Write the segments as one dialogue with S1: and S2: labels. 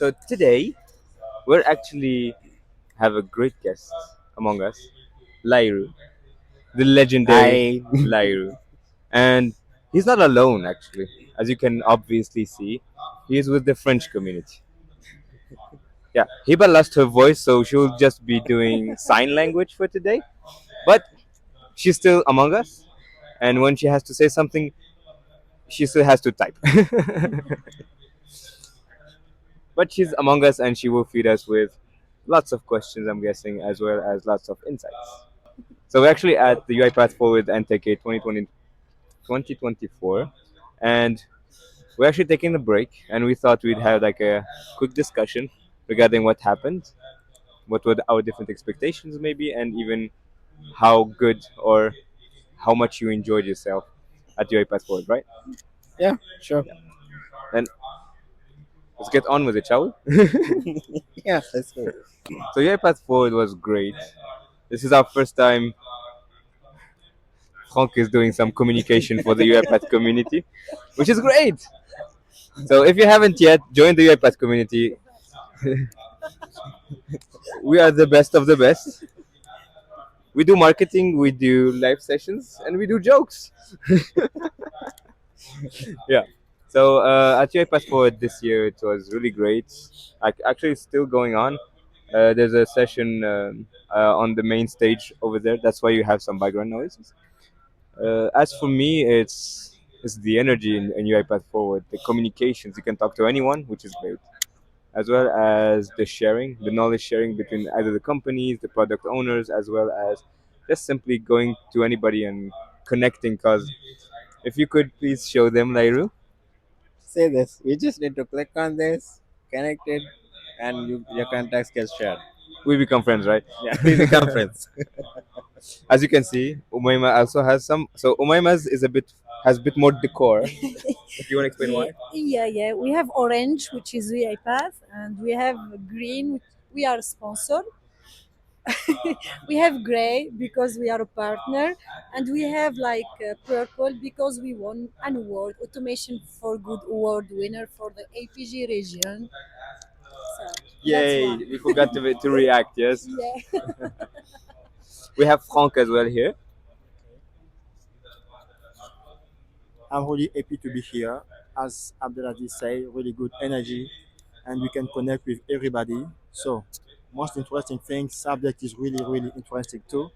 S1: So today we're actually have a great guest among us, Lahiru, the legendary
S2: Hi.
S1: Lahiru, and he's not alone actually, as you can obviously see. He is with the French community. Yeah, Hiba lost her voice, so she'll just be doing sign language for today. But she's still among us, and when she has to say something, she still has to type. But she's among us, and she will feed us with lots of questions, I'm guessing, as well as lots of insights. So we're actually at the UiPath Forward and TechEd 2024, and we're actually taking a break, and we thought we'd have like a quick discussion regarding what happened, what were our different expectations, maybe, and even how good or how much you enjoyed yourself at UiPath Forward, right?
S2: Yeah, sure.
S1: Then let's get on with it, shall we?
S2: Yeah, let's go.
S1: So UiPath Forward was great. This is our first time Franck is doing some communication for the UiPath community, which is great. So if you haven't yet joined the UiPath community, we are the best of the best. We do marketing, we do live sessions, and we do jokes. Yeah. So at UiPath Forward this year, it was really great. Actually, it's still going on. There's a session on the main stage over there. That's why you have some background noises. As for me, it's the energy in UiPath Forward, the communications. You can talk to anyone, which is great, as well as the sharing, the knowledge sharing between either the companies, the product owners, as well as just simply going to anybody and connecting. Because if you could please show them, Lairu,
S2: Say this. We just need to click on this, connect it, and your contacts get shared.
S1: we become friends, right?
S2: Yeah, we become friends.
S1: As you can see, Oumayma also has some. So Oumayma's is a bit has a bit more decor. If you want to explain
S3: Yeah,
S1: why.
S3: yeah. We have orange, which is UiPath, and we have green, which we are sponsor. We have gray because we are a partner, and we have like purple because we won an award, Automation for Good award winner for the APG region. So that's
S1: Yay!
S3: why.
S1: We forgot to react. Yes,
S3: Yeah.
S1: we have Franck as well here.
S4: I'm really happy to be here. As AbdelAziz say, really good energy, and we can connect with everybody. So, most interesting thing, subject is really interesting too.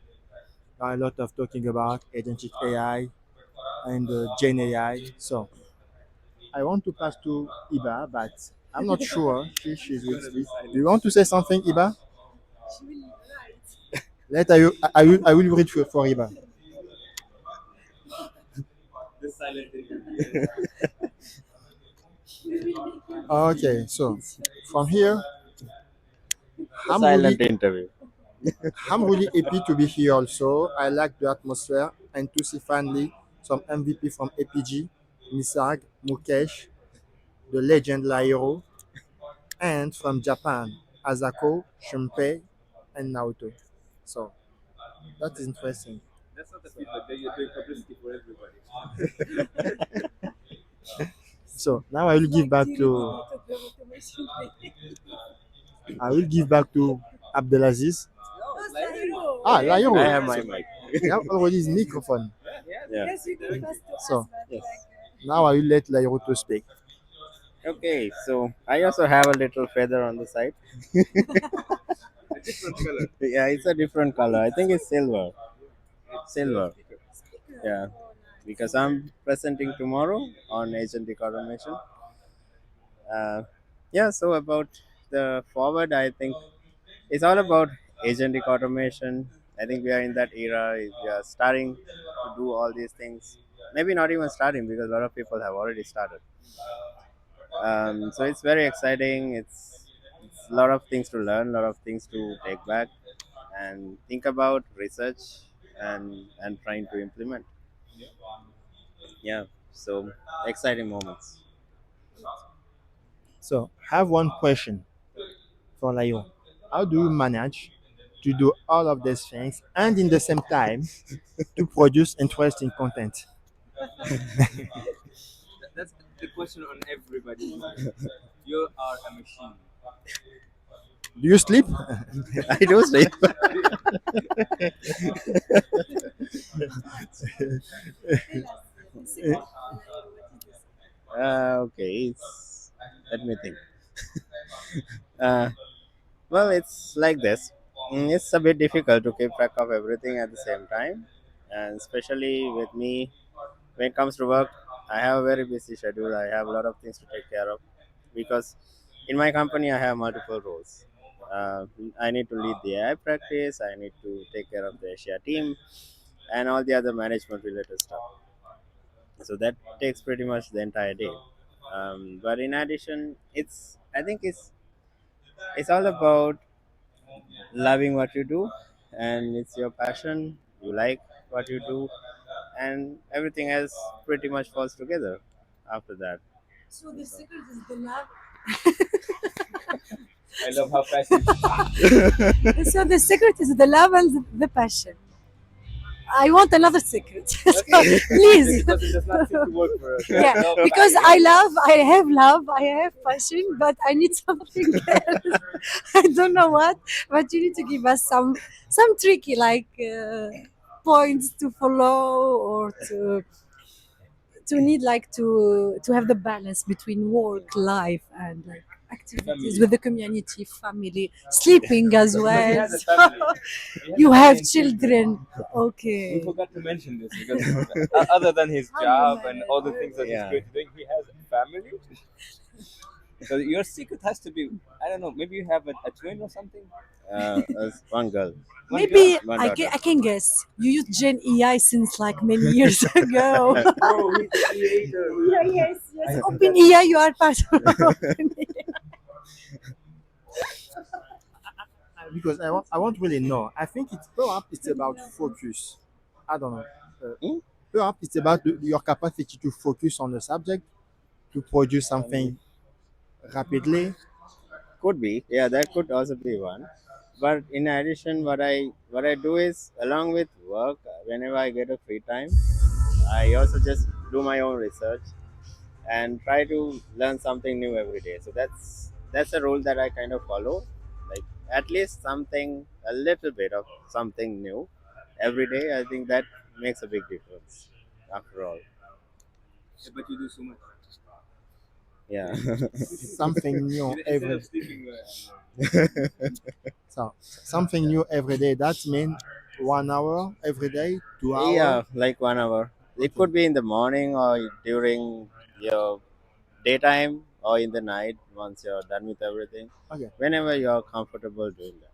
S4: There are a lot of talking about agentic AI and Gen AI. So, I want to pass to Iba, but I'm not sure she's with me. Do you want to say something, Iba? Later, I will read for Iba. Okay, so from here,
S2: The
S4: I'm really
S2: silent interview.
S4: I'm really happy to be here also. I like the atmosphere and to see finally some MVP from APG, Misag, Mukesh, the legend Lairo, and from Japan, Asako, Shunpei, and Naoto. So that is interesting.
S1: That's not the feedback. You're doing publicity for everybody.
S4: So now I will give back to Abdelaziz. Ah, Lairo.
S2: I have my
S4: So
S2: mic.
S4: you have already his microphone.
S2: Yeah.
S4: So now I will let Lairo to speak.
S2: Okay, so I also have a little feather on the side.
S1: A different color.
S2: Yeah, it's a different color. I think it's silver.
S1: It's
S2: Silver.
S1: speaker.
S2: Yeah, because I'm presenting tomorrow on agentic automation. Uh, yeah, so about the forward, I think it's all about agentic automation. I think we are in that era. We are starting to do all these things. Maybe not even starting because a lot of people have already started. So it's very exciting. It's a lot of things to learn, a lot of things to take back and think about, research, and trying to implement. Yeah, so exciting moments.
S4: So I have one question for Lairo. How do you manage to do all of these things and in the same time to produce interesting content?
S1: That's the question on everybody's mind. You are a machine.
S4: Do you sleep?
S2: I do sleep. Okay, let me think. Uh, well, it's like this. It's a bit difficult to keep track of everything at the same time, and especially with me when it comes to work, I have a very busy schedule. I have a lot of things to take care of because in my company I have multiple roles. Uh, I need to lead the AI practice. I need to take care of the Asia team and all the other management related stuff. So that takes pretty much the entire day. But in addition, it's all about loving what you do, and it's your passion. You like what you do, and everything else pretty much falls together after that.
S3: So the secret is the love.
S1: I love how passionate.
S3: So the secret is the love and the passion. I want another secret. So please.
S1: Because it does not seem to work for us.
S3: Yeah,
S1: No,
S3: because I love, I have passion, but I need something else. I don't know what, but you need to give us some tricky like points to follow or to need like to have the balance between work, life, and like activities
S1: family.
S3: with the community, family, sleeping as
S1: Because he
S3: well.
S1: has a family. He has
S3: You
S1: a family
S3: have
S1: and children.
S3: children,
S1: We
S3: okay.
S1: forgot to mention this because other than his
S3: How you
S1: job and
S3: manage?
S1: all the things that he's
S2: Yeah.
S1: currently doing, he has a family. So your secret has to be, I don't know, maybe you have a twin or something?
S2: As one girl,
S1: One
S3: Maybe
S1: girl?
S2: one
S3: I
S2: daughter.
S3: can, I can guess. You used Gen AI since like many years ago.
S1: Bro, he's the creator.
S3: Yeah, yes, yes.
S1: I think
S3: Open
S1: that's
S3: AI, you are part of Open AI.
S4: Because I won't really know. I think it's perhaps it's about focus. I don't know. Uh,
S2: Hmm?
S4: Perhaps it's about your capacity to focus on the subject to produce something rapidly.
S2: Could be, yeah, that could also be one. But in addition, what I do is along with work, whenever I get a free time, I also just do my own research and try to learn something new every day. So that's a rule that I kind of follow. Like at least something, a little bit of something new every day. I think that makes a big difference. After all,
S1: Yeah, but you do so much.
S2: yeah.
S4: Something new
S1: Instead
S4: every
S1: of sleeping,
S4: something new every day. That means 1 hour every day, 2 hour.
S2: Yeah, like 1 hour. It
S4: Okay.
S2: could be in the morning or during your daytime or in the night once you're done with everything.
S4: Okay.
S2: Whenever you're comfortable doing that.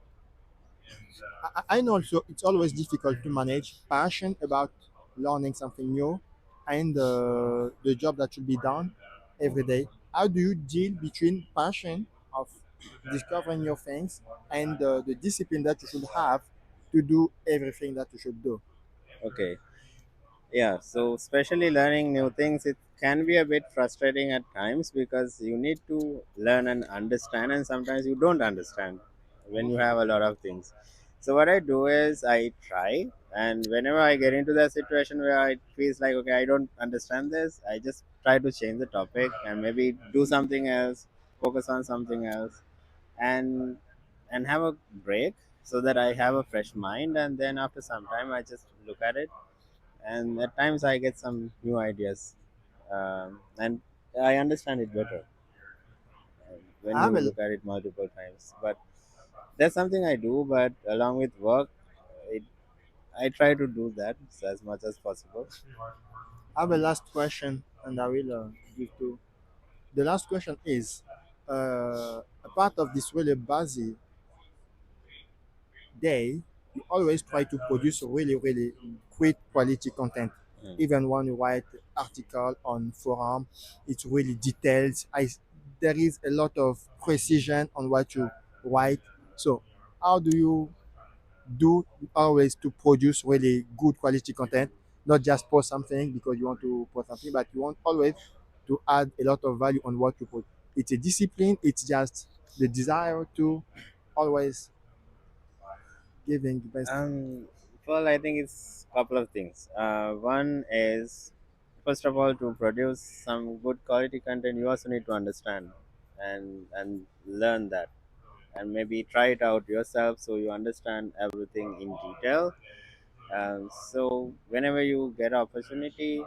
S4: I know also it's always difficult to manage passion about learning something new and the job that should be done every day. How do you deal between passion of discovering new things and the discipline that you should have to do everything that you should do?
S2: Okay. Yeah, so especially learning new things, it can be a bit frustrating at times because you need to learn and understand, and sometimes you don't understand when you have a lot of things. So what I do is I try, and whenever I get into that situation where it feels like okay, I don't understand this, I just try to change the topic and maybe do something else, focus on something else, and have a break so that I have a fresh mind, and then after some time I just look at it and at times I get some new ideas, and I understand it better when
S4: I
S2: you
S4: will
S2: look at it multiple times. But that's something I do. But along with work, it, I try to do that as much as possible.
S4: I have a last question and I will give to the last question is a part of this really busy day, you always try to produce really great quality content.
S2: Mm.
S4: Even when you write article on forum, it's really detailed. There is a lot of precision on what you write. So how do you do always to produce really good quality content? Not just post something because you want to post something, but you want always to add a lot of value on what you put. It's a discipline. It's just the desire to always giving the best.
S2: Um, well, I think it's a couple of things. One is first of all to produce some good quality content, you also need to understand and learn that, and maybe try it out yourself so you understand everything in detail. So whenever you get opportunity,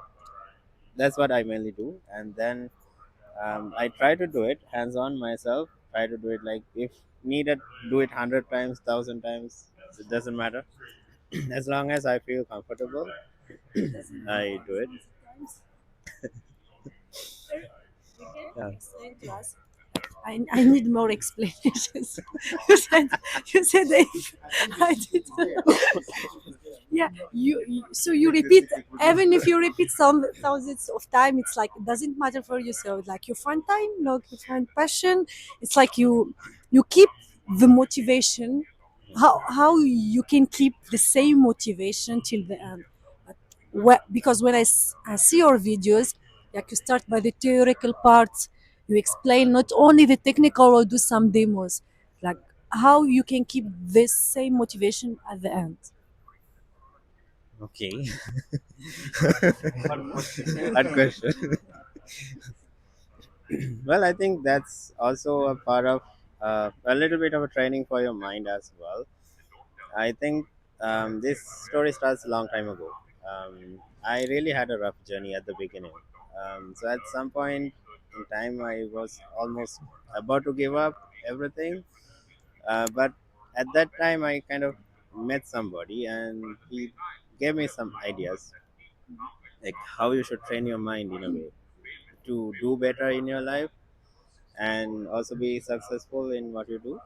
S2: that's what I mainly do. And then I try to do it hands on myself. Try to do it, like, if needed, do it 100 times, 1,000 times. It doesn't matter as long as I feel comfortable. I do it.
S3: You can
S2: Yeah.
S3: explain to us. I need more explanations. You said if I did. Yeah, so you repeat, even if you repeat some thousands of time, it's like it doesn't matter for you. So like you find time, like you find passion. It's like you keep the motivation. How you can keep the same motivation till the end? Because when I see your videos, like you start by the theoretical parts, you explain not only the technical or do some demos, like how you can keep this same motivation at the end.
S2: Okay. Hard question. Well, I think that's also a part of a little bit of a training for your mind as well. I think this story starts a long time ago. I really had a rough journey at the beginning. So at some point in time, I was almost about to give up everything. But at that time, I kind of met somebody, and he gave me some ideas, like how you should train your mind in a way to do better in your life and also be successful in what you do.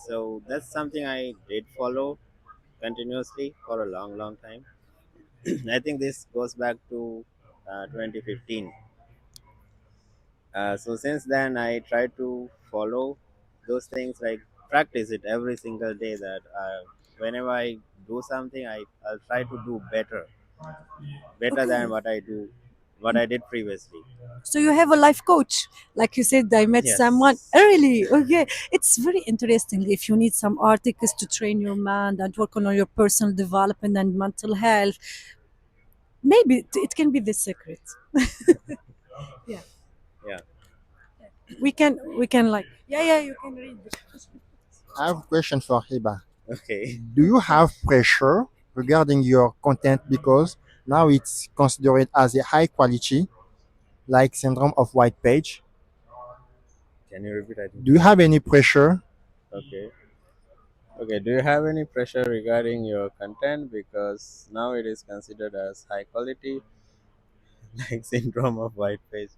S2: So that's something I did follow continuously for a long, long time. I think this goes back to 2015. So since then, I try to follow those things, like practice it every single day. That whenever I do something, I'll try to do better than
S3: Okay.
S2: what I do, what I did previously.
S3: So you have a life coach, like you said. I met someone
S2: Yes.
S3: early. Okay, it's very interesting. If you need some articles to train your mind and work on your personal development and mental health, maybe it can be the secret. Yeah,
S2: Yeah.
S3: we can like, yeah, you can read.
S4: I have a question for Hiba.
S2: Okay.
S4: Do you have pressure regarding your content because now it's considered as a high quality, like syndrome of white page?
S2: Can you repeat? I
S4: Do
S2: didn't
S4: you
S2: get
S4: have
S2: it.
S4: any pressure?
S2: Okay. Okay. Do you have any pressure regarding your content, because now it is considered as high quality, like syndrome of white page?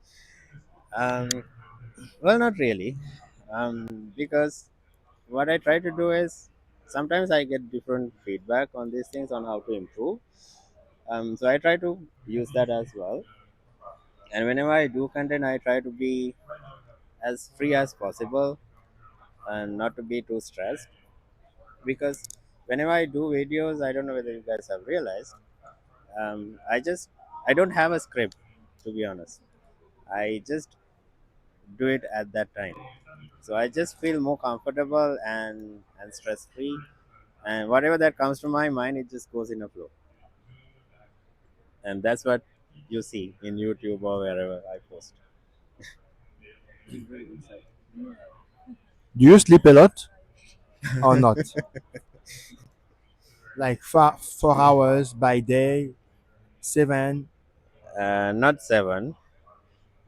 S2: Um. Well, not really. Because what I try to do is, sometimes I get different feedback on these things on how to improve. So I try to use that as well. And whenever I do content, I try to be as free as possible and not to be too stressed, because whenever I do videos, I don't know whether you guys have realized, I don't have a script, to be honest. I just do it at that time. So I just feel more comfortable and stress free, and whatever that comes to my mind, it just goes in a flow, and that's what you see in YouTube or wherever I post.
S4: Do you sleep a lot or not? Like 4 hours by day, seven.
S2: Not 7,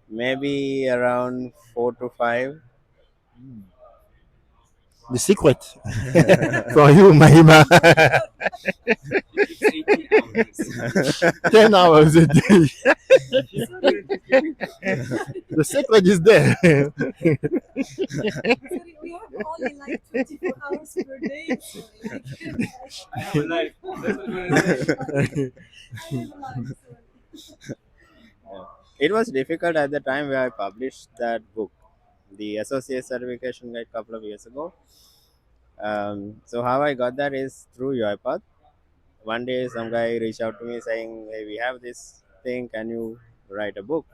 S2: maybe around 4 to 5.
S4: The secret for you, Mahima. 10 hours a day. The secret is there.
S3: Sorry, we have only like 24 hours per day. Sorry, I have a life. I have a life. Sorry.
S2: Yeah. It was difficult at the time where I published that book, the associate certification guide, couple of years ago. So how I got that is through UiPath. One day, some guy reached out to me saying, "Hey, we have this thing. Can you write a book?"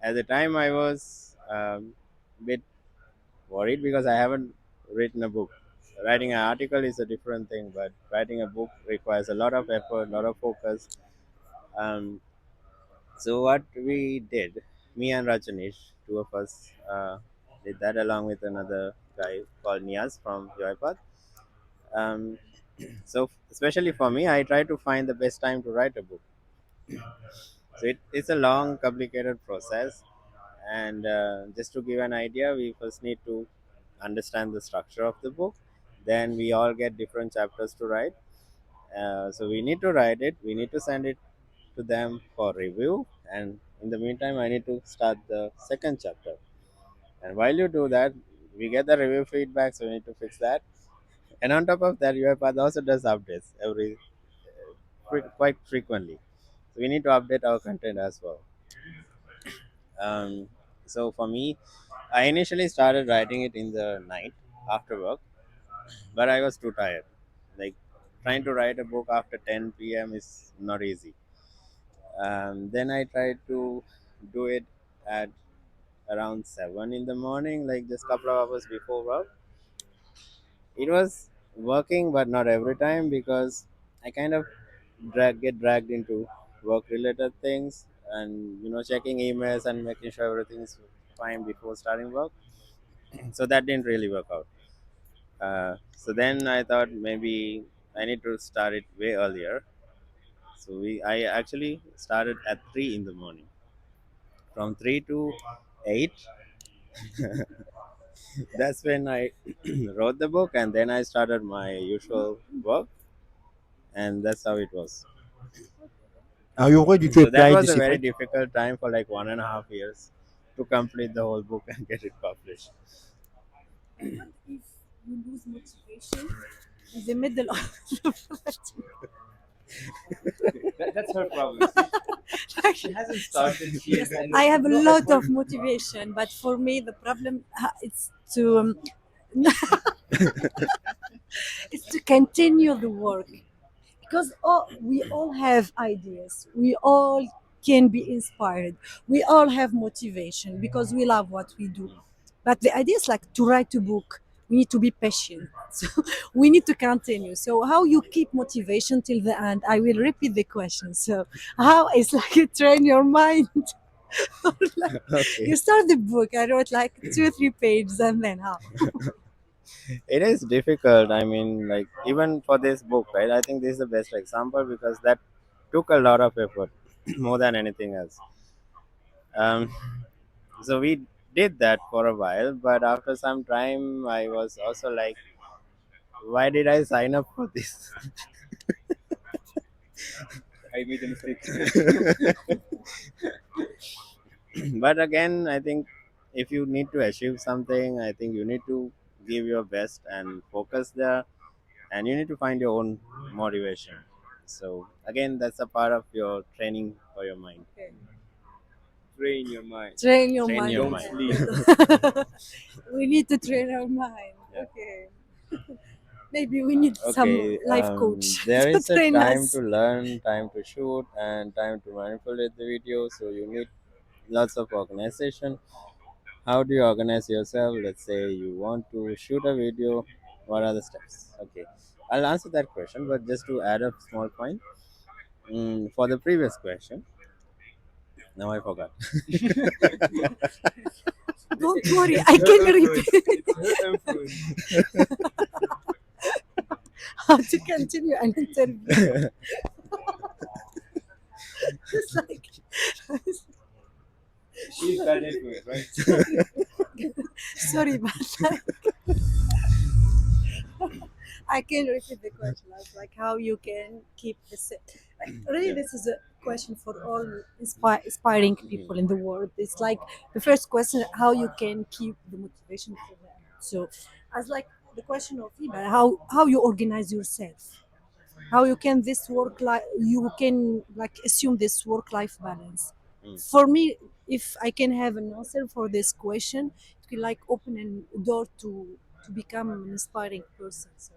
S2: At the time, I was a bit worried because I haven't written a book. Writing an article is a different thing, but writing a book requires a lot of effort, a lot of focus. Um, so what we did, Me and Rajanish, two of us, did that along with another guy called Niaz from UiPath. Um, so especially for me, I try to find the best time to write a book. So it's a long, complicated process, and just to give an idea, we first need to understand the structure of the book. Then we all get different chapters to write. So we need to write it. We need to send it to them for review, and in the meantime, I need to start the second chapter. And while you do that, we get the review feedback, so we need to fix that. And on top of that, UiPath also does updates quite frequently. So we need to update our content as well. Um, so for me, I initially started writing it in the night after work, but I was too tired. Like trying to write a book after 10 p.m. is not easy. Then I tried to do it at around 7 in the morning, like just couple of hours before work. It was working, but not every time because I kind of get dragged into work related things, and checking emails and making sure everything's fine before starting work. So that didn't really work out. So then I thought maybe I need to start it way earlier. So I actually started at 3 in the morning. From 3 to 8, that's when I wrote the book, and then I started my usual work, and that's how it was.
S4: Are you ready to
S2: So that
S4: apply
S2: was
S4: the
S2: a very
S4: secret?
S2: difficult time for like 1.5 years to complete the whole book and get it published.
S3: And what if you lose motivation in the middle of the project?
S1: That's her problem. See, she hasn't started. She
S3: Yes,
S1: has
S3: I have a
S1: no
S3: lot
S1: effort.
S3: of motivation, but for me the problem it's to is to continue the work because we all have ideas, we all can be inspired, we all have motivation because we love what we do. But the idea is like to write a book, we need to be patient. So we need to continue. So how you keep motivation till the end? I will repeat the question. So how is like you train your mind? Or like
S2: Okay,
S3: you start the book, I wrote like 2 or 3 pages, and then how?
S2: it is difficult. I mean, like even for this book, right? I think this is the best example because that took a lot of effort, more than anything else. Um, so we did that for a while, but after some time, I was also like, why did I sign up for this?
S1: I made a mistake.
S2: But again, I think if you need to achieve something, I think you need to give your best and focus there, and you need to find your own motivation. So again, that's a part of your training for your mind.
S3: Okay.
S1: Train your mind.
S3: Train your
S2: Train
S3: mind.
S2: your
S1: Don't
S2: mind.
S1: sleep.
S3: We need to train our mind.
S2: Yeah.
S3: Okay. Maybe we need some
S2: Okay,
S3: life coach
S2: there
S3: to
S2: is a
S3: train
S2: time to
S3: us.
S2: learn, time to shoot, and time to manipulate the video. So you need lots of organization. How do you organize yourself? Let's say you want to shoot a video. What are the steps? Okay, I'll answer that question, but just to add a small point, for the previous question, now I forgot.
S3: Don't worry,
S1: It's
S3: I
S1: her
S3: can
S1: influence.
S3: repeat
S1: It's her influence.
S3: how to continue an interview. It's like,
S1: She's bad influence, right?
S3: sorry, but like, I can repeat the question. I was like, how you can keep this. Like, really,
S2: Yeah.
S3: this is a question for all inspiring
S2: Mhm.
S3: people in the world. It's like the first question, how you can keep the motivation for them. So, as like the question of Hiba, how you organize yourself, how you can this work life, you can like assume this work life balance.
S2: Mm.
S3: For me, if I can have an answer for this question, it will like open a door to become an inspiring person. So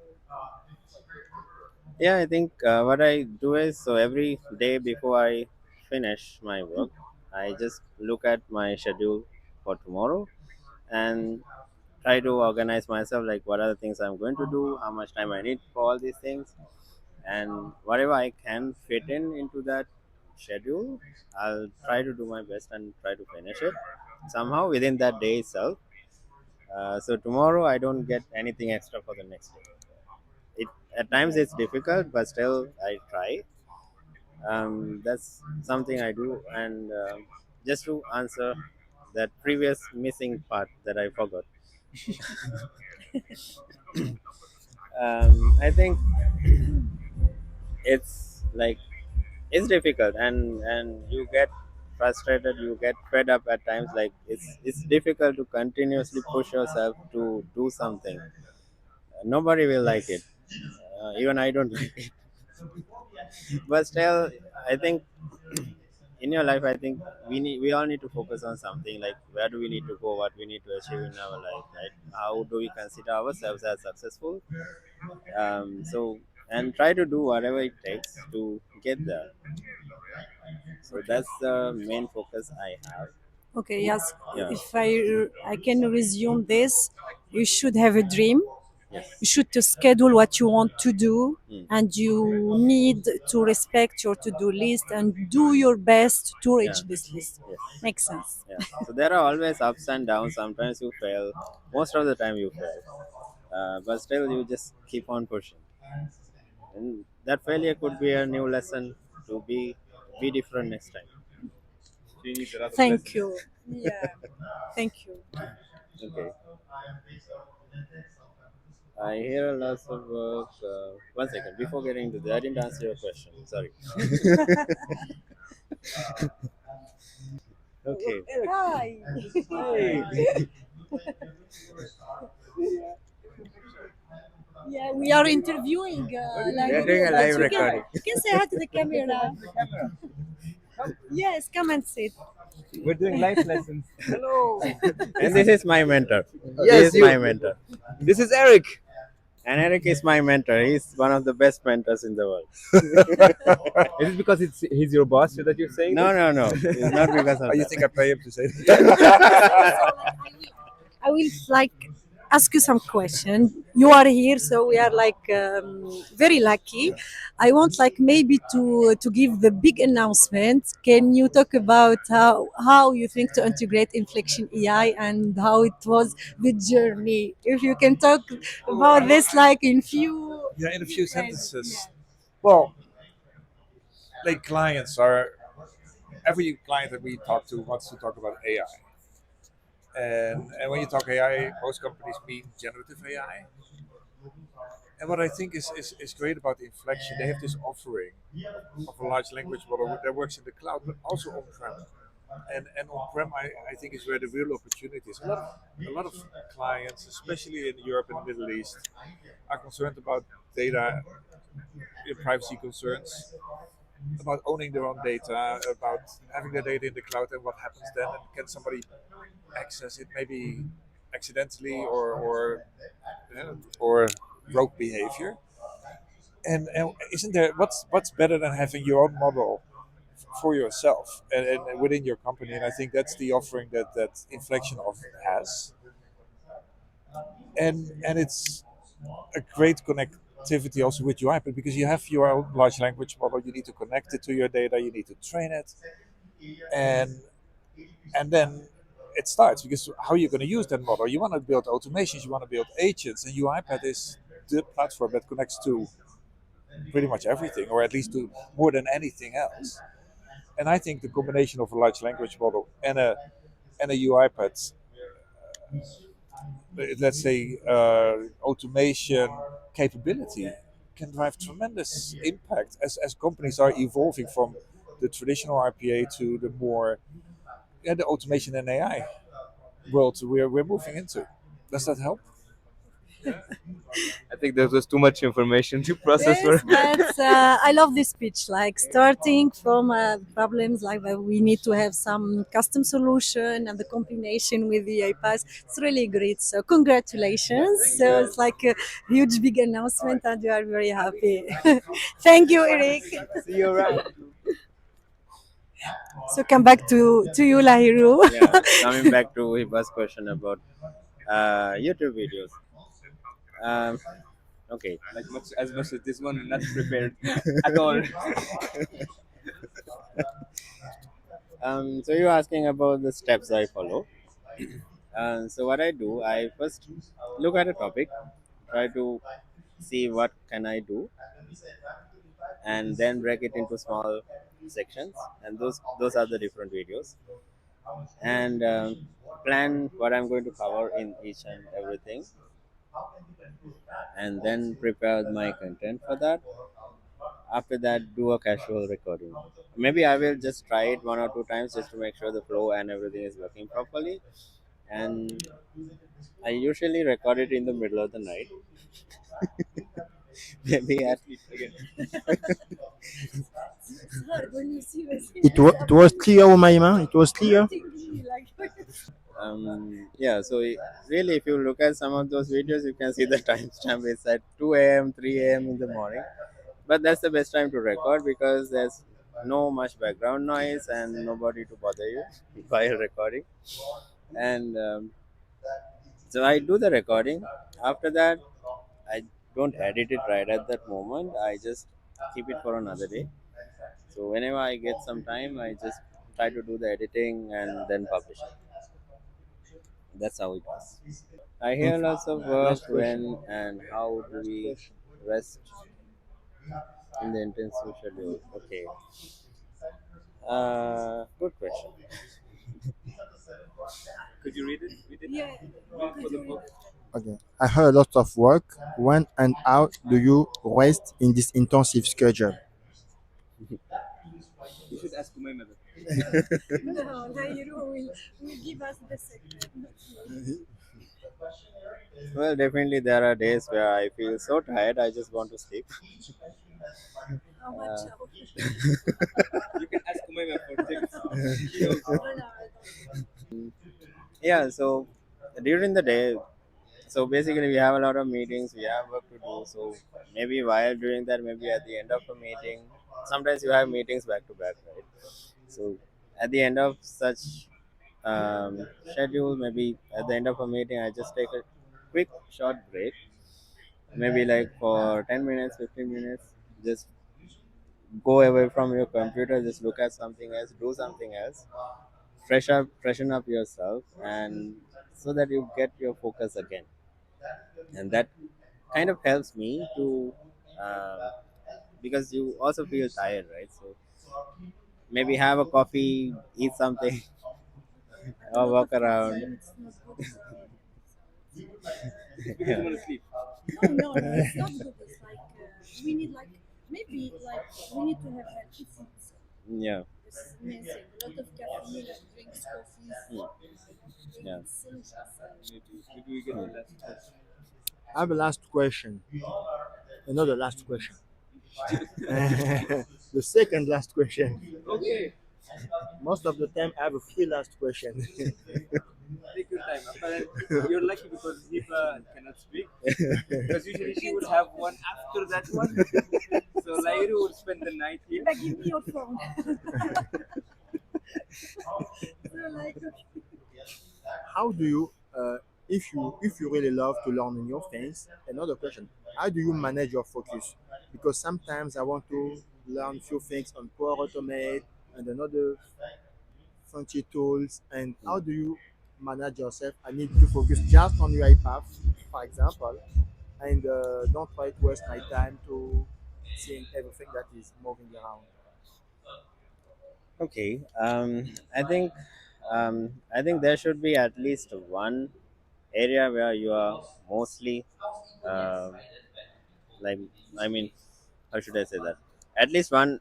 S2: Yeah, I think what I do is so every day before I finish my work, I just look at my schedule for tomorrow and try to organize myself like what are the things I'm going to do, how much time I need for all these things, and whatever I can fit in into that schedule. I'll try to do my best and try to finish it somehow within that day itself. So tomorrow I don't get anything extra for the next day. It at times it's difficult, but still I try. That's something I do. And just to answer that previous missing part that I forgot, I think it's like it's difficult, and you get frustrated, you get fed up at times. Like it's difficult to continuously push yourself to do something. Nobody will like it. Even I don't like it. But still, I think in your life, I think we all need to focus on something like where do we need to go, what we need to achieve in our life, right? How do we consider ourselves as successful? So and try to do whatever it takes to get there. So that's the main focus I have.
S3: Okay, yes.
S2: Yeah.
S3: If I can resume this, you should have a dream. You
S2: Yes.
S3: should to schedule what you want to do,
S2: Mm.
S3: and you need to respect your to-do list and do your best to
S2: Yeah.
S3: reach this list.
S2: Yes.
S3: Makes sense.
S2: Yeah. So there are always ups and downs. Sometimes you fail. Most of the time you fail. But still you just keep on pushing. And that failure could be a new lesson to be different next time.
S1: She needs a lot of
S3: Thank
S1: lessons.
S3: you. Yeah. Thank you.
S2: Okay. I hear a lot of work. One second. Before getting to that, I didn't answer your question. Sorry. Okay.
S3: Hi.
S2: Hey.
S3: Yeah, we are interviewing
S2: We are doing
S3: Lahiru,
S2: a
S3: but
S2: live recording.
S3: you can say hi to the camera. Yes, come and sit.
S1: We're doing life lessons. Hello.
S2: And this is my mentor.
S1: Yes,
S2: This is my mentor.
S1: This is Eric.
S2: And Eric is my mentor. He's one of the best mentors in the world.
S1: Is it because he's your boss that you're saying
S2: No,
S1: this?
S2: no, no. It's not because of
S5: Oh, you
S2: that.
S5: think I pay him to say that?
S3: I will like ask you some question. You are here, so we are like very lucky. I want like maybe to give the big announcement. Can you talk about how you think to integrate Inflection AI and how it was the journey? If you can talk about this like in few.
S5: Yeah, in a few sentences. Well, like clients are every client that we talk to wants to talk about AI, and when you talk AI, most companies mean generative AI. And what I think is great about the inflection, they have this offering of a large language model that works in the cloud, but also on-prem. And on-prem, I think is where the real opportunity is. A lot of clients, especially in Europe and the Middle East, are concerned about data privacy concerns, about owning their own data, about having their data in the cloud, and what happens then, and can somebody access it maybe accidentally or rogue behavior. And isn't there what's better than having your own model for yourself and within your company? And I think that's the offering that Inflection of has, and it's a great connectivity also with UiPath because you have your own large language model. You need to connect it to your data. You need to train it, and then it starts because how are you going to use that model? You want to build automations. You want to build agents, and UiPath is the platform that connects to pretty much everything, or at least to more than anything else. And I think the combination of a large language model and a UiPath, let's say, automation capability can drive tremendous impact as companies are evolving from the traditional RPA to the more the automation and AI world we're moving into. Does that help?
S1: I think there was too much information to process for.
S3: Yes, but I love this speech. Like starting from problems like that, we need to have some custom solution and the combination with the iPass. It's really great. So congratulations. So it's like a huge big announcement, and we are very happy. Thank you, Eric.
S1: See you around.
S3: So come back to you, Lahiru.
S2: Yeah. Coming back to Hiba's question about YouTube videos. Um, okay.
S1: Like much as this one, not prepared at all.
S2: So you're asking about the steps I follow. So what I do, I first look at a topic, try to see what can I do, and then break it into small sections, and those are the different videos, and plan what I'm going to cover in each and everything, and then prepare my content for that. After that, do a casual recording. Maybe I will just try it 1 or 2 times just to make sure the flow and everything is working properly. And I usually record it in the middle of the night. Maybe at
S3: It's hard when you see the
S4: It was clear, Oumayma. It was clear.
S3: like
S2: yeah. So really, if you look at some of those videos, you can see the timestamp is at 2 a.m., 3 a.m. in the morning. But that's the best time to record because there's no much background noise and nobody to bother you while recording. And so I do the recording. After that, I don't edit it right at that moment. I just keep it for another day. So whenever I get some time, I just try to do the editing and then publish it. That's how it was. I hear
S4: And
S2: lots of work
S4: last question.
S2: when and how do
S4: Last
S2: we
S4: question.
S2: rest in the intensive schedule. Okay, good question.
S1: Could you read it? Read it.
S3: yeah.
S1: Read it
S3: Could
S1: for the
S3: you read
S1: book.
S3: it?
S4: Okay. I heard a lot of work. When and how do you rest in this intensive schedule?
S1: You should ask Oumayma that.
S3: No, Lahiru will give us the secret, not me.
S2: Well, definitely there are days where I feel so tired I just want to sleep.
S3: How much
S2: Uh,
S3: hour?
S1: You can ask Oumayma for tips. She knows.
S3: No, no, I don't.
S2: yeah, so during the day, so basically we have a lot of meetings, we have work to do. So maybe while doing that, maybe at the end of a meeting, sometimes you have meetings back to back, right? So at the end of such schedule, maybe at the end of a meeting, I just take a quick short break, maybe like for 10 minutes, 15 minutes, just go away from your computer, just look at something else, do something else, freshen up yourself, and so that you get your focus again. And that kind of helps me to um, because you also feel tired, right? So maybe have a coffee, eat something,
S3: But a
S2: or
S3: lot of
S2: walk around.
S3: caffeine, it's not good for health.
S1: It's because you want to sleep.
S3: No, no, no, it's not good. It's like we need like maybe like we need to have healthy foods.
S2: Yeah,
S3: This is main thing. A lot of caffeine, like drinks, coffees,
S2: mm,
S3: like
S2: yeah.
S3: it's essential.
S1: Maybe we get the last question.
S4: I have a last question. Another last question. The second last question.
S1: Okay.
S4: Most of the time, I have a free last question.
S1: Take your time. After that, you're lucky because Hiba cannot speak. Because usually she would have one after that one. So Lahiru would spend the night here.
S3: But give me your phone. So like okay.
S4: How do you, if you really love to learn new things? Another question: how do you manage your focus? Because sometimes I want to learn few things on Power Automate and another fancy tools. And how do you manage yourself? I need to focus just on UiPath, for example, and don't try to waste my time to seeing everything that is moving around.
S2: Okay. I think there should be at least one area where you are mostly um, like I mean, how should I say that? At least one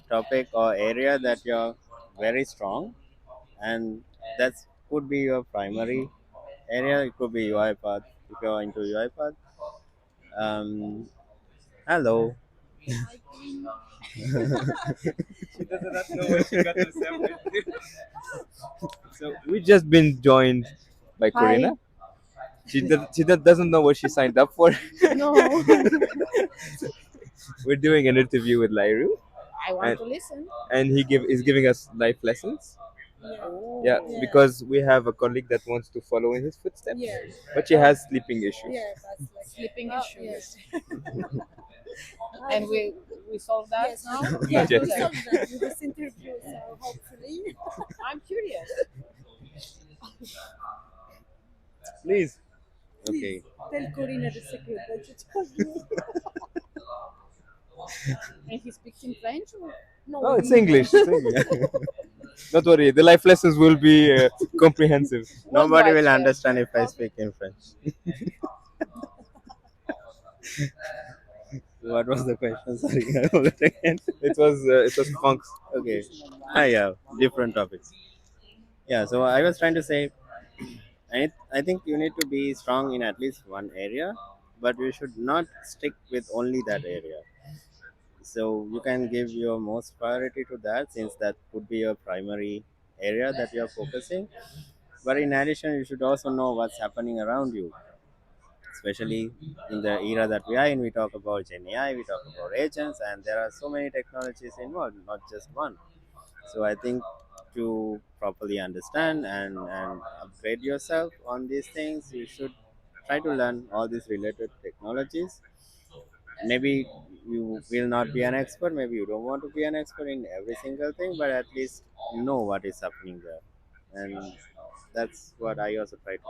S2: topic or area that you're very strong, and that could be your primary area. It could be UiPath if you're into UiPath. Um, hello.
S3: I think
S1: She does not know what she got herself into. So we just been joined by
S3: hi.
S1: Corina. Doesn't know what she signed up for.
S3: No.
S1: We're doing an interview with Lairu,
S3: I want
S1: and
S3: to listen.
S1: is giving us life lessons.
S3: Yeah.
S1: Yeah,
S3: Yeah.
S1: because we have a colleague that wants to follow in his footsteps,
S3: Yeah.
S1: but she has sleeping issues.
S3: Yeah, that's like sleeping issues. Yes. And we solved that yes, now? Yes,
S1: Not
S3: we
S1: yet.
S3: solved that with this interview, so hopefully. I'm curious.
S2: Please.
S3: Please
S2: Okay.
S3: tell Corina the secret that you told me. And he speaks in French? Or? No,
S1: Oh,
S3: in
S1: it's
S3: English.
S1: English. It's English. Don't worry. The life lessons will be comprehensive.
S2: Nobody
S3: Worldwide
S2: will
S3: share.
S2: understand if I
S3: Okay.
S2: speak in French. What was the question? Sorry, I forgot again.
S1: It was Franck's.
S2: Okay. Ah, yeah, different topics. Yeah, so I was trying to say, I think you need to be strong in at least one area, but you should not stick with only that area. So you can give your most priority to that since that could be your primary area that you are focusing. But in addition, you should also know what's happening around you, especially in the era that we are in. We talk about Gen AI, we talk about agents, and there are so many technologies involved, not just one. So I think to properly understand and upgrade yourself on these things, you should try to learn all these related technologies. Maybe you will not be an expert, maybe you don't want to be an expert in every single thing, but at least know what is happening there. And that's what I also try to do.